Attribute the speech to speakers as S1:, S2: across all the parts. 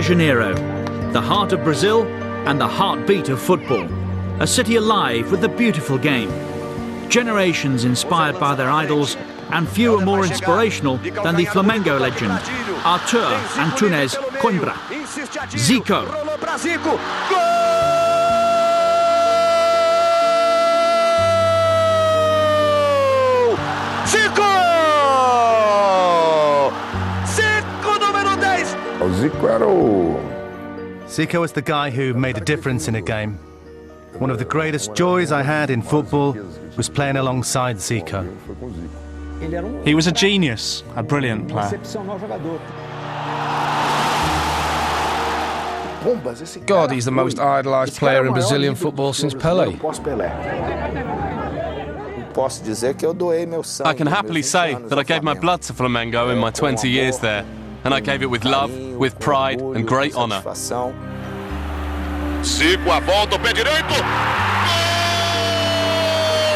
S1: Janeiro, the heart of Brazil and the heartbeat of football. A city alive with the beautiful game. Generations inspired by their idols, and few are more inspirational than the Flamengo legend, Arthur Antunes Coimbra. ZICO.
S2: ZICO was the guy who made a difference in a game. One of the greatest joys I had in football was playing alongside ZICO.
S3: He was a genius, a brilliant player.
S4: God, he's the most idolised player in Brazilian football since Pelé.
S5: I can happily say that I gave my blood to Flamengo in my 20 years there, and I gave it with love, with pride and great honour.
S6: Zico, a volta, o pé direito.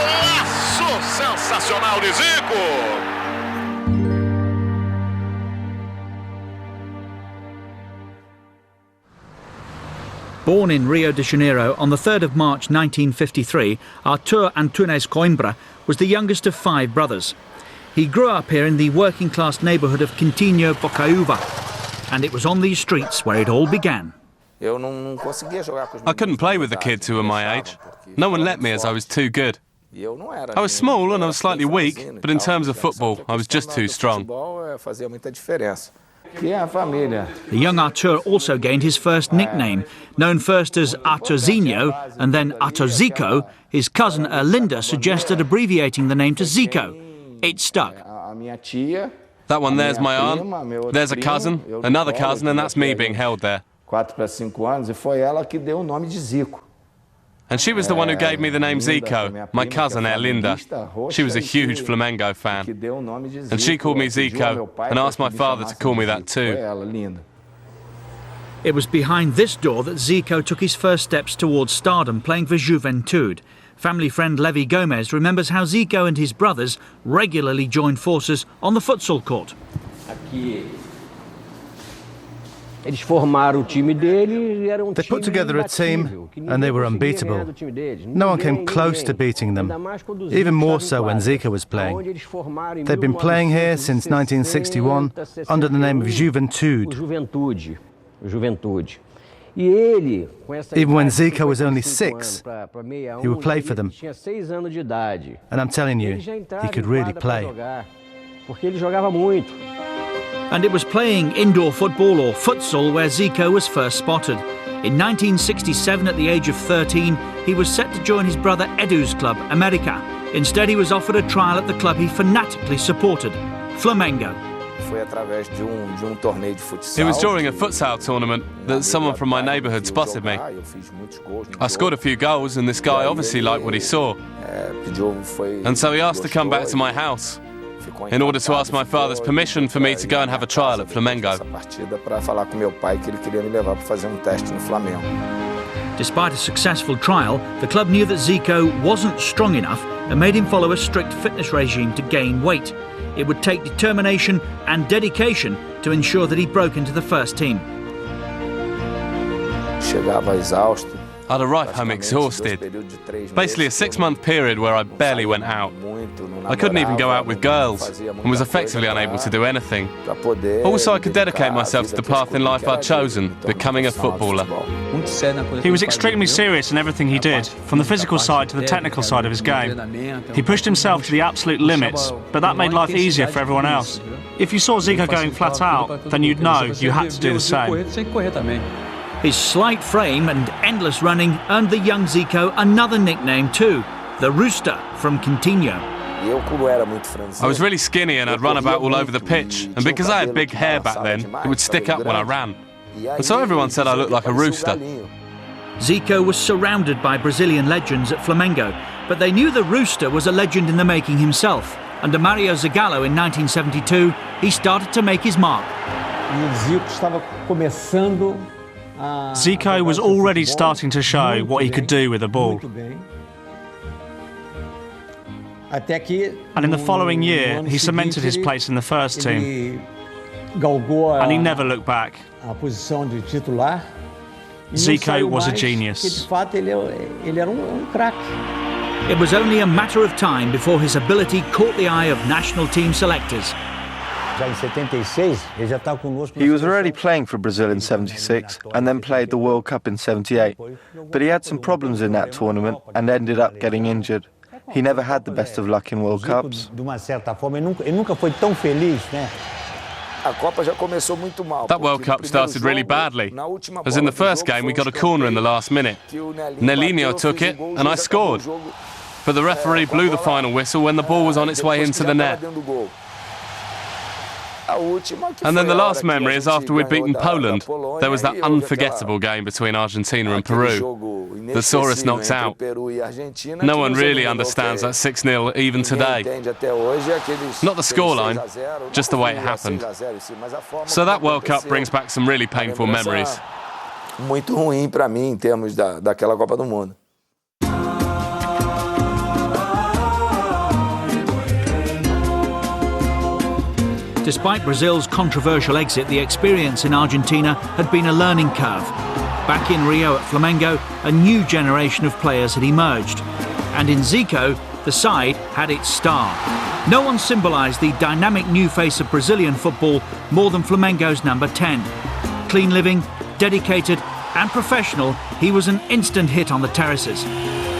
S6: Golaço sensacional de Zico.
S1: Born in Rio de Janeiro on the 3rd of March 1953, Arthur Antunes Coimbra was the youngest of 5 brothers. He grew up here in the working-class neighbourhood of Quintinho, Bocaiúva, and it was on these streets where it all began.
S5: I couldn't play with the kids who were my age. No one let me as I was too good. I was small and I was slightly weak, but in terms of football, I was just too strong.
S1: The young Arthur also gained his first nickname. Known first as Arthurzinho and then Arthurzico, his cousin Erlinda suggested abbreviating the name to ZICO. It stuck.
S5: That one there's my aunt, there's a cousin, another cousin, and that's me being held there. And she was the one who gave me the name ZICO, my cousin Erlinda. She was a huge Flamengo fan. And she called me ZICO and asked my father to call me that too.
S1: It was behind this door that ZICO took his first steps towards stardom, playing for Juventude. Family friend Levi Gomez remembers how ZICO and his brothers regularly joined forces on the futsal court.
S2: They put together a team and they were unbeatable. No one came close to beating them, even more so when ZICO was playing. They've been playing here since 1961 under the name of Juventude. Even when ZICO was only 6, he would play for them. And I'm telling you, he could really play.
S1: And it was playing indoor football or futsal where ZICO was first spotted. In 1967, at the age of 13, he was set to join his brother Edu's club, America. Instead, he was offered a trial at the club he fanatically supported, Flamengo.
S5: It was during a futsal tournament that someone from my neighbourhood spotted me. I scored a few goals and this guy obviously liked what he saw. And so he asked to come back to my house in order to ask my father's permission for me to go and have a trial at Flamengo.
S1: Despite a successful trial, the club knew that ZICO wasn't strong enough and made him follow a strict fitness regime to gain weight. It would take determination and dedication to ensure that he broke into the first team.
S5: I'd arrive home exhausted. Basically a 6-month period where I barely went out. I couldn't even go out with girls and was effectively unable to do anything. Also, I could dedicate myself to the path in life I'd chosen, becoming a footballer.
S3: He was extremely serious in everything he did, from the physical side to the technical side of his game. He pushed himself to the absolute limits, but that made life easier for everyone else. If you saw ZICO going flat out, then you'd know you had to do the same.
S1: His slight frame and endless running earned the young ZICO another nickname too, the Rooster from Quintinho.
S5: I was really skinny and I'd run about all over the pitch, and because I had big hair back then, it would stick up when I ran. And so everyone said I looked like a rooster.
S1: ZICO was surrounded by Brazilian legends at Flamengo, but they knew the Rooster was a legend in the making himself. Under Mario Zagallo in 1972, he started to make his mark.
S3: ZICO was already starting to show what he could do with the ball. And in the following year, he cemented his place in the first team. and he never looked back. Zico was a genius.
S1: It was only a matter of time before his ability caught the eye of national team selectors.
S7: He was already playing for Brazil in '76 and then played the World Cup in '78. But he had some problems in that tournament and ended up getting injured. He never had the best of luck in World Cups.
S5: That World Cup started really badly, as in the first game we got a corner in the last minute. Nelinho took it and I scored. But the referee blew the final whistle when the ball was on its way into the net. And then the last memory is after we'd beaten Poland. There was that unforgettable game between Argentina and Peru. The saw us knocked out. No one really understands that 6-0 even today. Not the scoreline, just the way it happened. So that World Cup brings back some really painful memories.
S8: Muito ruim para mim em termos daquela Copa do Mundo.
S1: Despite Brazil's controversial exit, the experience in Argentina had been a learning curve. Back in Rio at Flamengo, a new generation of players had emerged. And in ZICO, the side had its star. No one symbolised the dynamic new face of Brazilian football more than Flamengo's number 10. Clean living, dedicated and professional, he was an instant hit on the terraces.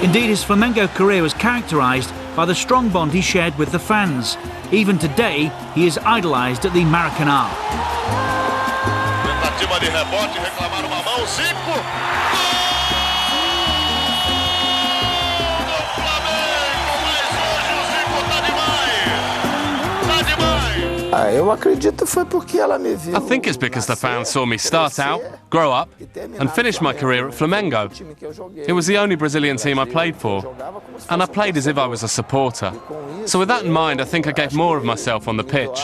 S1: Indeed, his Flamengo career was characterised by the strong bond he shared with the fans. Even today, he is idolised at the Maracanã.
S6: Tentativa de rebote, reclamar uma mão, Zico. Gol do Flamengo, mas hoje o Zico tá demais. Tá demais.
S8: Eu acredito foi porque ela me viu.
S5: I think it's because the fans saw me start out, grow up, and finish my career at Flamengo. It was the only Brazilian team I played for, and I played as if I was a supporter. So with that in mind, I think I gave more of myself on the pitch.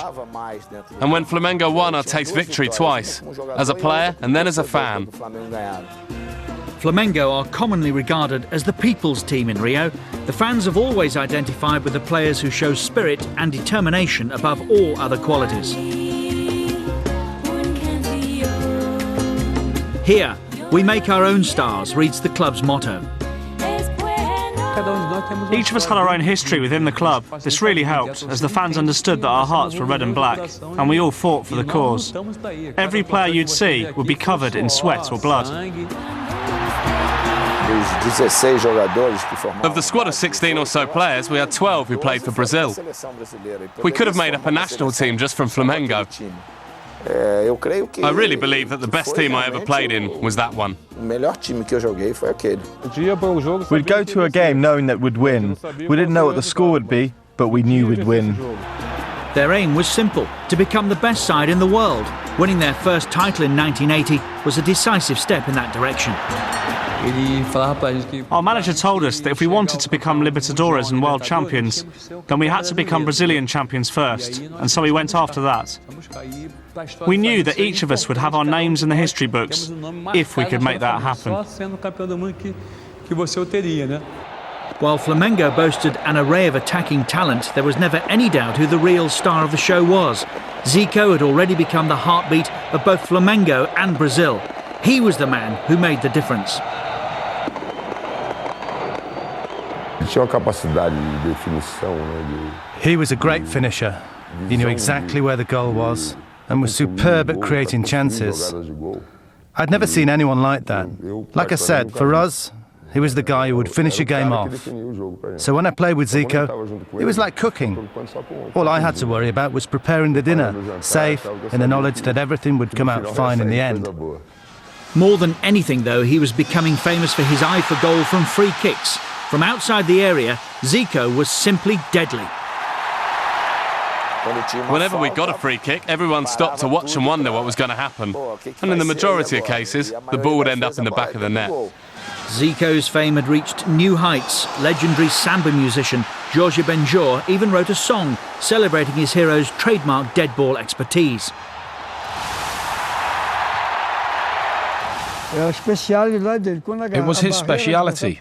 S5: And when Flamengo won, I taste victory twice, as a player and then as a fan.
S1: Flamengo are commonly regarded as the people's team in Rio. The fans have always identified with the players who show spirit and determination above all other qualities. Here, we make our own stars, reads the club's motto.
S3: Each of us had our own history within the club. This really helped, as the fans understood that our hearts were red and black, and we all fought for the cause. Every player you'd see would be covered in sweat or blood.
S5: Of the squad of 16 or so players, we had 12 who played for Brazil. We could have made up a national team just from Flamengo. I really believe that the best team I ever played in was that one.
S7: We'd go to a game knowing that we'd win. We didn't know what the score would be, but we knew we'd win.
S1: Their aim was simple, to become the best side in the world. Winning their first title in 1980 was a decisive step in that direction.
S3: Our manager told us that if we wanted to become Libertadores and world champions, then we had to become Brazilian champions first, and so we went after that. We knew that each of us would have our names in the history books if we could make that happen.
S1: While Flamengo boasted an array of attacking talent, there was never any doubt who the real star of the show was. Zico had already become the heartbeat of both Flamengo and Brazil. He was the man who made the difference.
S2: He was a great finisher. He knew exactly where the goal was and was superb at creating chances. I'd never seen anyone like that. Like I said, for us, he was the guy who would finish a game off. So when I played with Zico, it was like cooking. All I had to worry about was preparing the dinner, safe, in the knowledge that everything would come out fine in the end.
S1: More than anything, though, he was becoming famous for his eye for goal from free kicks. From outside the area, Zico was simply deadly.
S5: Whenever we got a free kick, everyone stopped to watch and wonder what was going to happen. And in the majority of cases, the ball would end up in the back of the net.
S1: Zico's fame had reached new heights. Legendary samba musician Jorge Benjor even wrote a song celebrating his hero's trademark dead ball expertise.
S4: It was his speciality.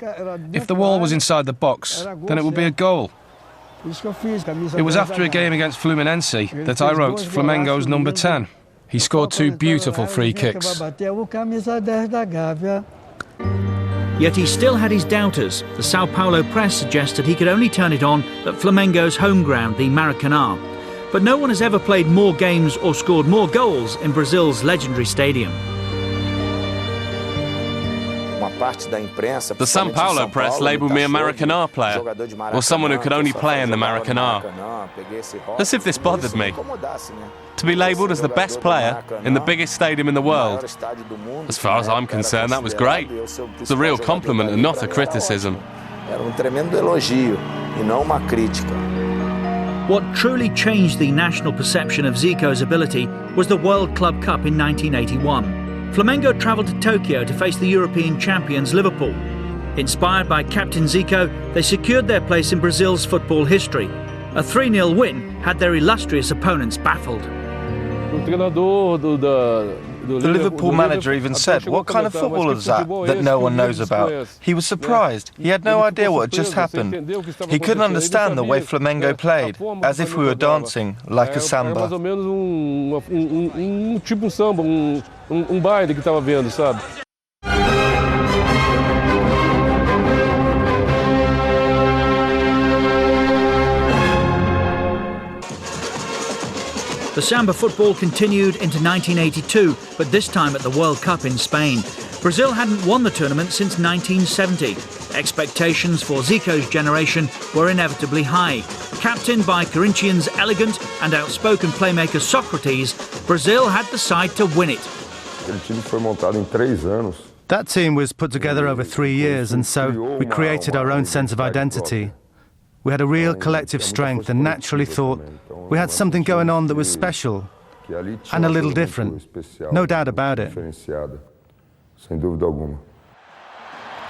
S4: If the wall was inside the box, then it would be a goal. It was after a game against Fluminense that I wrote Flamengo's number 10. He scored 2 beautiful free kicks.
S1: Yet he still had his doubters. The Sao Paulo press suggested he could only turn it on at Flamengo's home ground, the Maracanã. But no one has ever played more games or scored more goals in Brazil's legendary stadium.
S5: The Sao Paulo press labelled me a Maracanã player, or someone who could only play in the Maracanã. As if this bothered me. To be labelled as the best player in the biggest stadium in the world, as far as I'm concerned, that was great. It's a real compliment and not a criticism.
S1: What truly changed the national perception of Zico's ability was the World Club Cup in 1981. Flamengo travelled to Tokyo to face the European champions Liverpool. Inspired by Captain Zico, they secured their place in Brazil's football history. A 3-0 win had their illustrious opponents baffled.
S7: The Liverpool manager even said, "What kind of football is that no one knows about?" He was surprised. He had no idea what had just happened. He couldn't understand the way Flamengo played, as if we were dancing like a samba.
S1: The samba football continued into 1982, but this time at the World Cup in Spain. Brazil hadn't won the tournament since 1970. Expectations for Zico's generation were inevitably high. Captained by Corinthians' elegant and outspoken playmaker Socrates, Brazil had the side to win it.
S2: That team was put together over 3 years, and so we created our own sense of identity. We had a real collective strength and naturally thought we had something going on that was special and a little different. No doubt about it.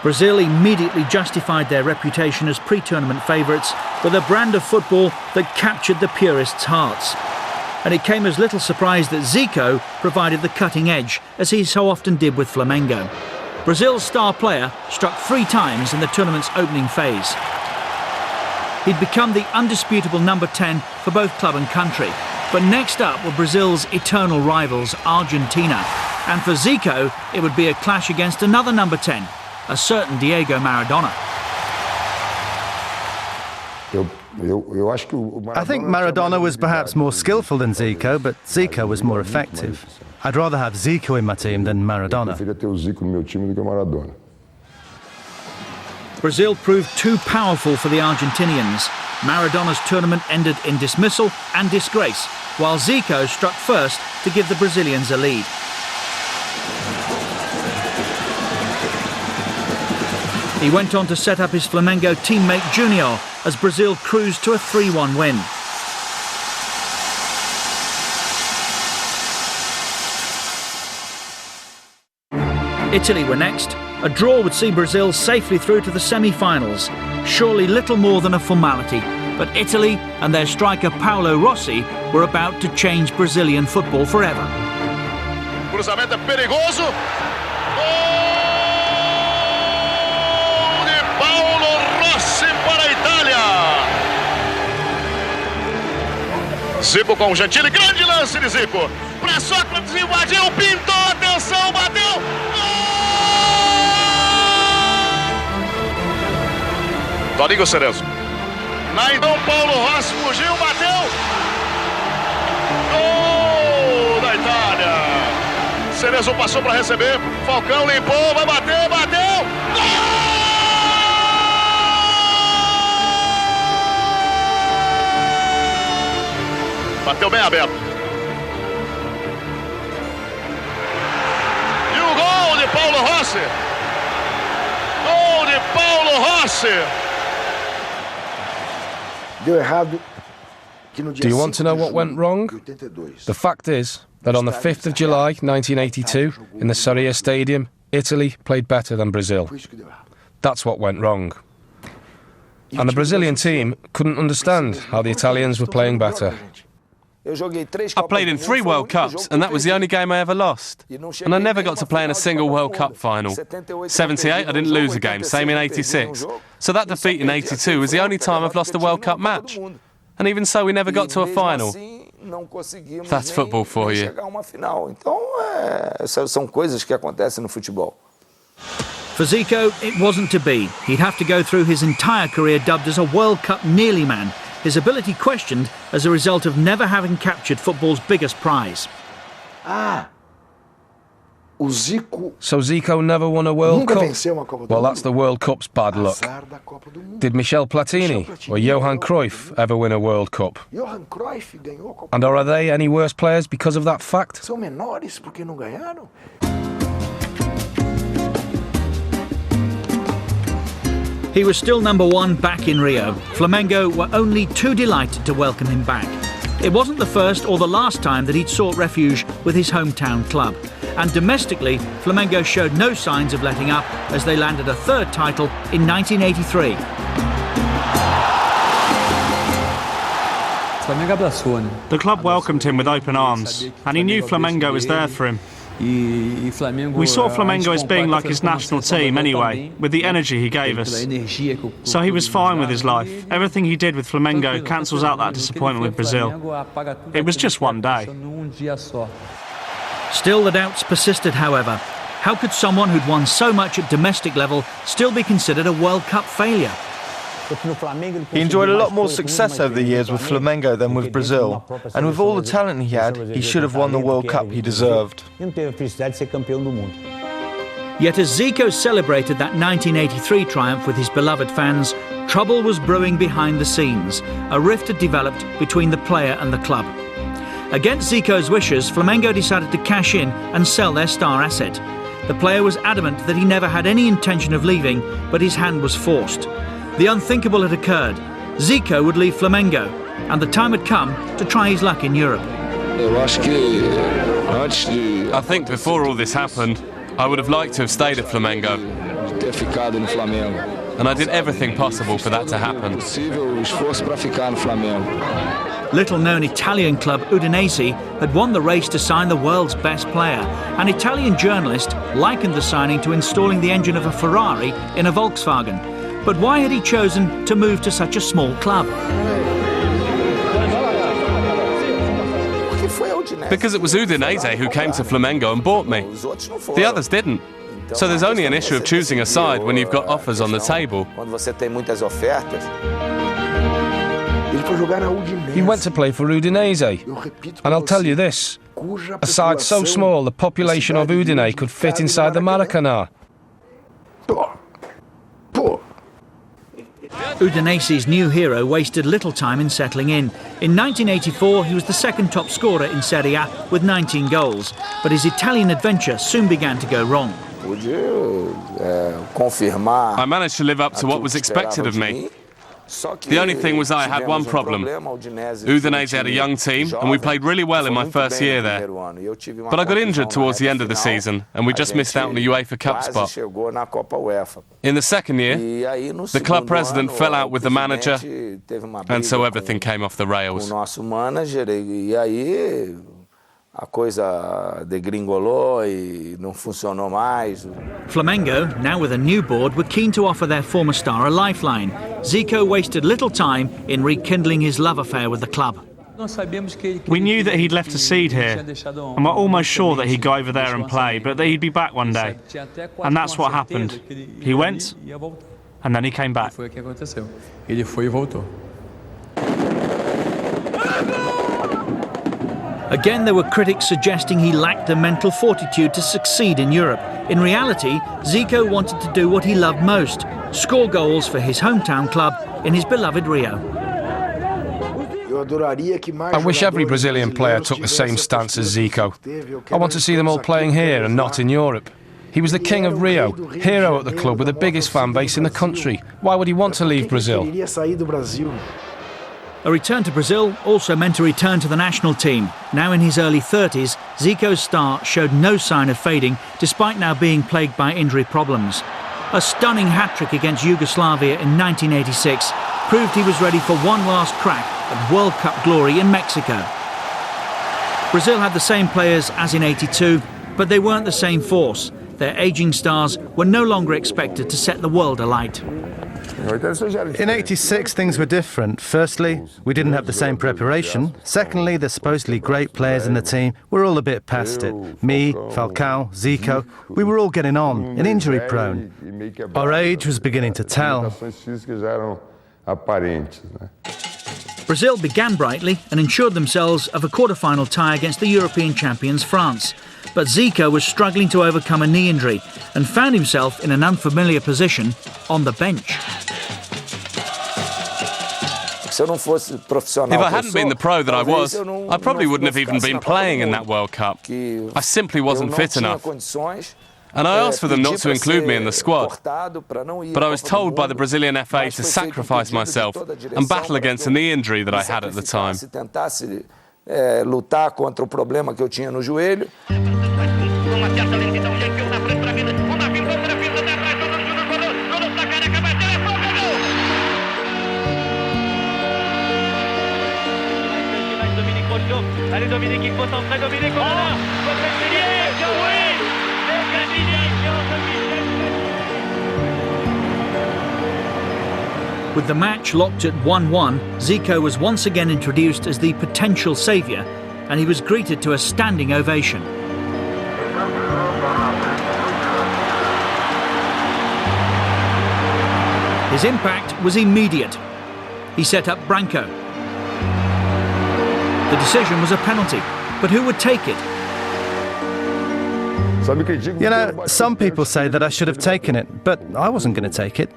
S1: Brazil immediately justified their reputation as pre-tournament favourites with a brand of football that captured the purists' hearts. And it came as little surprise that Zico provided the cutting edge, as he so often did with Flamengo. Brazil's star player struck 3 times in the tournament's opening phase. He'd become the undisputable number 10 for both club and country. But next up were Brazil's eternal rivals, Argentina. And for Zico, it would be a clash against another number 10, a certain Diego Maradona.
S2: I think Maradona was perhaps more skillful than Zico, but Zico was more effective. I'd rather have Zico in my team than Maradona.
S1: Brazil proved too powerful for the Argentinians. Maradona's tournament ended in dismissal and disgrace, while Zico struck first to give the Brazilians a lead. He went on to set up his Flamengo teammate Junior as Brazil cruised to a 3-1 win. Italy were next. A draw would see Brazil safely through to the semi-finals. Surely little more than a formality, but Italy and their striker Paolo Rossi were about to change Brazilian football forever.
S6: Cruzamento perigoso. Gol de Paolo Rossi para a Itália. Zico com o Gentili, grande lance de Zico. Para Sócrates, invadiu, pintou, atenção, bateu. Toninho Cerezo. Naidão Paulo Rossi fugiu, bateu. Gol da Itália. Cerezo passou para receber. Falcão limpou, vai bater, bateu. Gol! Bateu bem aberto. E o gol de Paulo Rossi. Gol de Paulo Rossi.
S4: Do you want to know what went wrong? The fact is that on the 5th of July 1982, in the Sarria Stadium, Italy played better than Brazil. That's what went wrong. And the Brazilian team couldn't understand how the Italians were playing better.
S5: I played in 3 World Cups, and that was the only game I ever lost. And I never got to play in a single World Cup final. 78, I didn't lose a game, same in 86. So that defeat in 82 was the only time I've lost a World Cup match. And even so, we never got to a final. That's football for you.
S1: For Zico, it wasn't to be. He'd have to go through his entire career dubbed as a World Cup nearly man, his ability questioned as a result of never having captured football's biggest prize.
S4: So Zico never won a World Cup? Well, that's the World Cup's bad luck. Did Michel Platini or Johan Cruyff ever win a World Cup? And are they any worse players because of that fact?
S1: He was still number one back in Rio. Flamengo were only too delighted to welcome him back. It wasn't the first or the last time that he'd sought refuge with his hometown club. And domestically, Flamengo showed no signs of letting up as they landed a third title in 1983.
S3: The club welcomed him with open arms, and he knew Flamengo was there for him. We saw Flamengo as being like his national team anyway, with the energy he gave us. So he was fine with his life. Everything he did with Flamengo cancels out that disappointment with Brazil. It was just one day.
S1: Still, the doubts persisted, however. How could someone who'd won so much at domestic level still be considered a World Cup failure?
S7: He enjoyed a lot more success over the years with Flamengo than with Brazil, and with all the talent he had, he should have won the World Cup he deserved.
S1: Yet as Zico celebrated that 1983 triumph with his beloved fans, trouble was brewing behind the scenes. A rift had developed between the player and the club. Against Zico's wishes, Flamengo decided to cash in and sell their star asset. The player was adamant that he never had any intention of leaving, but his hand was forced. The unthinkable had occurred. Zico would leave Flamengo, and the time had come to try his luck in Europe.
S5: I think before all this happened, I would have liked to have stayed at Flamengo. And I did everything possible for that to happen.
S1: Little-known Italian club Udinese had won the race to sign the world's best player. An Italian journalist likened the signing to installing the engine of a Ferrari in a Volkswagen. But why had he chosen to move to such a small club?
S5: Because it was Udinese who came to Flamengo and bought me. The others didn't. So there's only an issue of choosing a side when you've got offers on the table.
S4: He went to play for Udinese. And I'll tell you this, a side so small the population of Udine could fit inside the Maracanã.
S1: Udinese's new hero wasted little time in settling in. In 1984, he was the second top scorer in Serie A with 19 goals. But his Italian adventure soon began to go wrong.
S5: I managed to live up to what was expected of me. The only thing was I had one problem. Udinese had a young team and we played really well in my first year there. But I got injured towards the end of the season and we just missed out on the UEFA Cup spot. In the second year, the club president fell out with the manager and so everything came off the rails.
S1: Flamengo, now with a new board, were keen to offer their former star a lifeline. Zico wasted little time in rekindling his love affair with the club.
S3: We knew that he'd left a seed here, and were almost sure that he'd go over there and play, but that he'd be back one day. And that's what happened. He went, and then he came back.
S1: Again, there were critics suggesting he lacked the mental fortitude to succeed in Europe. In reality, Zico wanted to do what he loved most, score goals for his hometown club in his beloved Rio.
S4: I wish every Brazilian player took the same stance as Zico. I want to see them all playing here and not in Europe. He was the king of Rio, hero at the club with the biggest fan base in the country. Why would he want to leave Brazil?
S1: A return to Brazil also meant a return to the national team. Now in his early 30s, Zico's star showed no sign of fading, despite now being plagued by injury problems. A stunning hat-trick against Yugoslavia in 1986 proved he was ready for one last crack at World Cup glory in Mexico. Brazil had the same players as in '82, but they weren't the same force. Their ageing stars were no longer expected to set the world alight.
S2: In '86, things were different. Firstly, we didn't have the same preparation. Secondly, the supposedly great players in the team were all a bit past it. Me, Falcao, Zico, we were all getting on and injury-prone. Our age was beginning to tell.
S1: Brazil began brightly and ensured themselves of a quarter-final tie against the European champions France. But Zico was struggling to overcome a knee injury and found himself in an unfamiliar position on the bench.
S5: If I hadn't been the pro that I was, I probably wouldn't have even been playing in that World Cup. I simply wasn't fit enough. And I asked for them not to include me in the squad. But I was told by the Brazilian FA to sacrifice myself and battle against a knee injury that I had at the time.
S1: With the match locked at 1-1, Zico was once again introduced as the potential saviour, and he was greeted to a standing ovation. His impact was immediate. He set up Branco. The decision was a penalty, but who would take it?
S2: You know, some people say that I should have taken it, but I wasn't going to take it.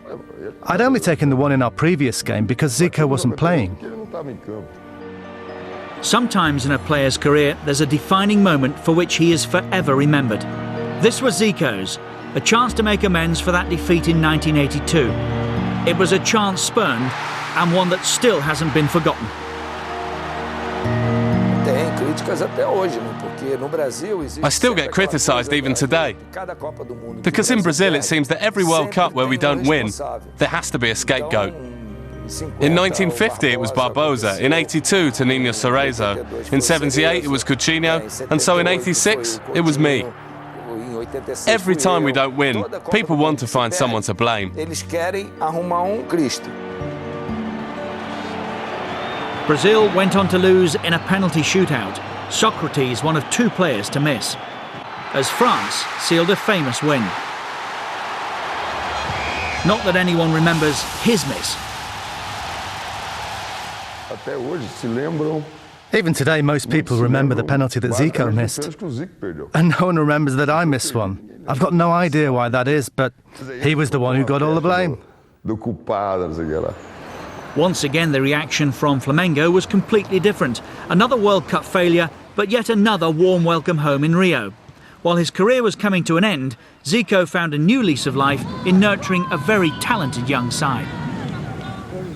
S2: I'd only taken the one in our previous game because Zico wasn't playing.
S1: Sometimes in a player's career, there's a defining moment for which he is forever remembered. This was Zico's, a chance to make amends for that defeat in 1982. It was a chance spurned, and one that still hasn't been forgotten.
S5: I still get criticised even today. Because in Brazil it seems that every World Cup where we don't win, there has to be a scapegoat. In 1950 it was Barbosa, in 82 Toninho Cerezo, in 78 it was Coutinho, and so in 86 it was me. Every time we don't win, people want to find someone to blame.
S1: Brazil went on to lose in a penalty shootout. Socrates, one of two players to miss, as France sealed a famous win. Not that anyone remembers his miss.
S2: Even today, most people remember the penalty that Zico missed. And no one remembers that I missed one. I've got no idea why that is, but he was the one who got all the blame.
S1: Once again, the reaction from Flamengo was completely different. Another World Cup failure, but yet another warm welcome home in Rio. While his career was coming to an end, Zico found a new lease of life in nurturing a very talented young side.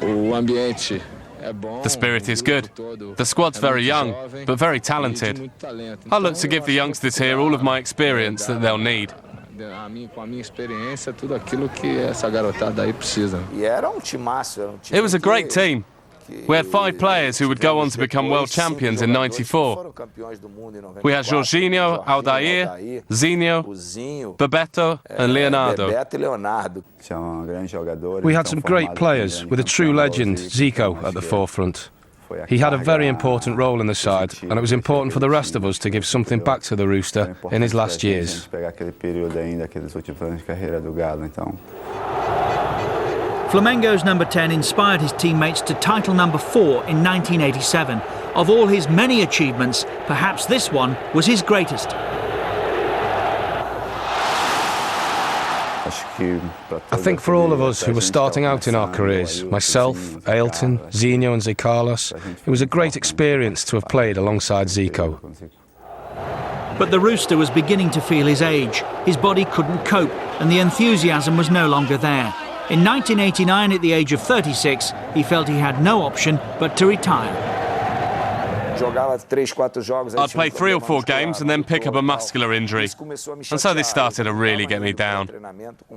S5: The spirit is good. The squad's very young, but very talented. I look to give the youngsters here all of my experience that they'll need. It was a great team. We had 5 players who would go on to become world champions in '94. We had Jorginho, Aldair, Zinho, Bebeto and Leonardo.
S4: We had some great players, with a true legend, Zico, at the forefront. He had a very important role in the side, and it was important for the rest of us to give something back to the Rooster in his last years.
S1: Flamengo's number 10 inspired his teammates to title number 4 in 1987. Of all his many achievements, perhaps this one was his greatest.
S4: I think for all of us who were starting out in our careers, myself, Ailton, Zinho and Zé Carlos, it was a great experience to have played alongside Zico.
S1: But the Rooster was beginning to feel his age. His body couldn't cope, and the enthusiasm was no longer there. In 1989, at the age of 36, he felt he had no option but to retire.
S5: I'd play 3 or 4 games and then pick up a muscular injury. And so this started to really get me down.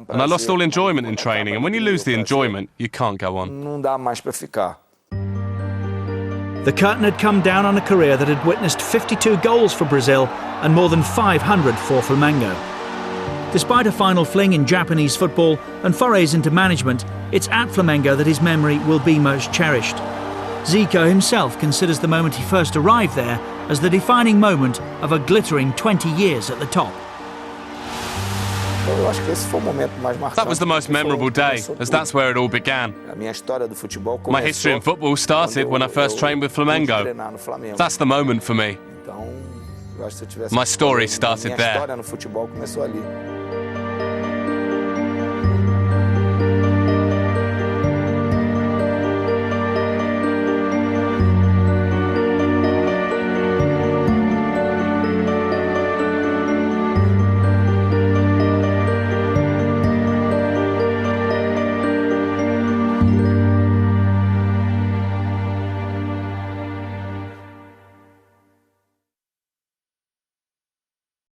S5: And I lost all enjoyment in training, and when you lose the enjoyment, you can't go on.
S1: The curtain had come down on a career that had witnessed 52 goals for Brazil and more than 500 for Flamengo. Despite a final fling in Japanese football and forays into management, it's at Flamengo that his memory will be most cherished. ZICO himself considers the moment he first arrived there as the defining moment of a glittering 20 years at the top.
S5: That was the most memorable day, as that's where it all began. My history in football started when I first trained with Flamengo. That's the moment for me. My story started there.